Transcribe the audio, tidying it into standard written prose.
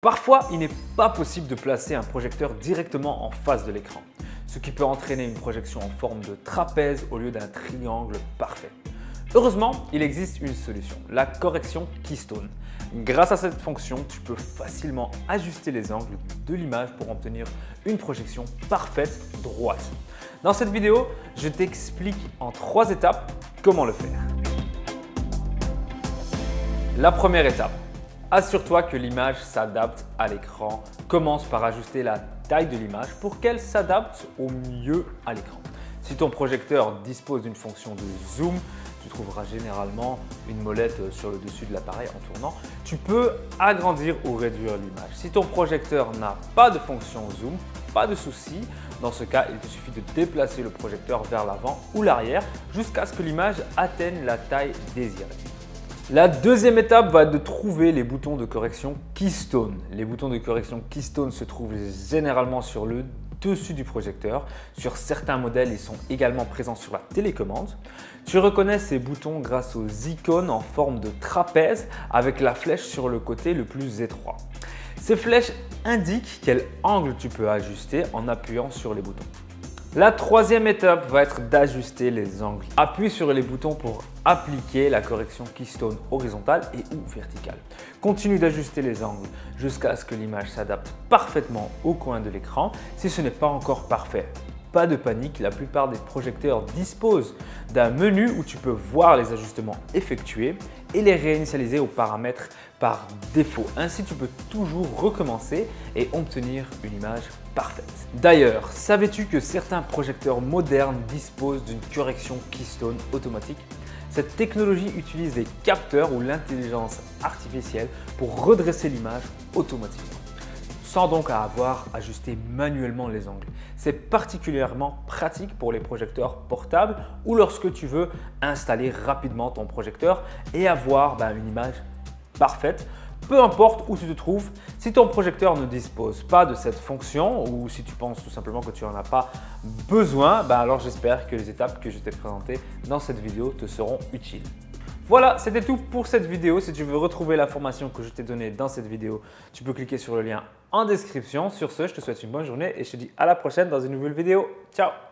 Parfois, il n'est pas possible de placer un projecteur directement en face de l'écran, ce qui peut entraîner une projection en forme de trapèze au lieu d'un triangle parfait. Heureusement, il existe une solution, la correction Keystone. Grâce à cette fonction, tu peux facilement ajuster les angles de l'image pour obtenir une projection parfaite droite. Dans cette vidéo, je t'explique en 3 étapes comment le faire. La première étape. Assure-toi que l'image s'adapte à l'écran. Commence par ajuster la taille de l'image pour qu'elle s'adapte au mieux à l'écran. Si ton projecteur dispose d'une fonction de zoom, tu trouveras généralement une molette sur le dessus de l'appareil en tournant. Tu peux agrandir ou réduire l'image. Si ton projecteur n'a pas de fonction zoom, pas de souci. Dans ce cas, il te suffit de déplacer le projecteur vers l'avant ou l'arrière jusqu'à ce que l'image atteigne la taille désirée. La deuxième étape va être de trouver les boutons de correction Keystone. Les boutons de correction Keystone se trouvent généralement sur le dessus du projecteur. Sur certains modèles, ils sont également présents sur la télécommande. Tu reconnais ces boutons grâce aux icônes en forme de trapèze avec la flèche sur le côté le plus étroit. Ces flèches indiquent quel angle tu peux ajuster en appuyant sur les boutons. La troisième étape va être d'ajuster les angles. Appuie sur les boutons pour appliquer la correction Keystone horizontale et ou verticale. Continue d'ajuster les angles jusqu'à ce que l'image s'adapte parfaitement au coin de l'écran. Si ce n'est pas encore parfait, pas de panique, la plupart des projecteurs disposent d'un menu où tu peux voir les ajustements effectués et les réinitialiser aux paramètres par défaut. Ainsi, tu peux toujours recommencer et obtenir une image parfaite. D'ailleurs, savais-tu que certains projecteurs modernes disposent d'une correction Keystone automatique? Cette technologie utilise des capteurs ou l'intelligence artificielle pour redresser l'image automatiquement, sans donc avoir à ajuster manuellement les angles. C'est particulièrement pratique pour les projecteurs portables ou lorsque tu veux installer rapidement ton projecteur et avoir une image parfaite. Peu importe où tu te trouves, si ton projecteur ne dispose pas de cette fonction ou si tu penses tout simplement que tu n'en as pas besoin, alors j'espère que les étapes que je t'ai présentées dans cette vidéo te seront utiles. Voilà, c'était tout pour cette vidéo. Si tu veux retrouver l'information que je t'ai donnée dans cette vidéo, tu peux cliquer sur le lien en description. Sur ce, je te souhaite une bonne journée et je te dis à la prochaine dans une nouvelle vidéo. Ciao!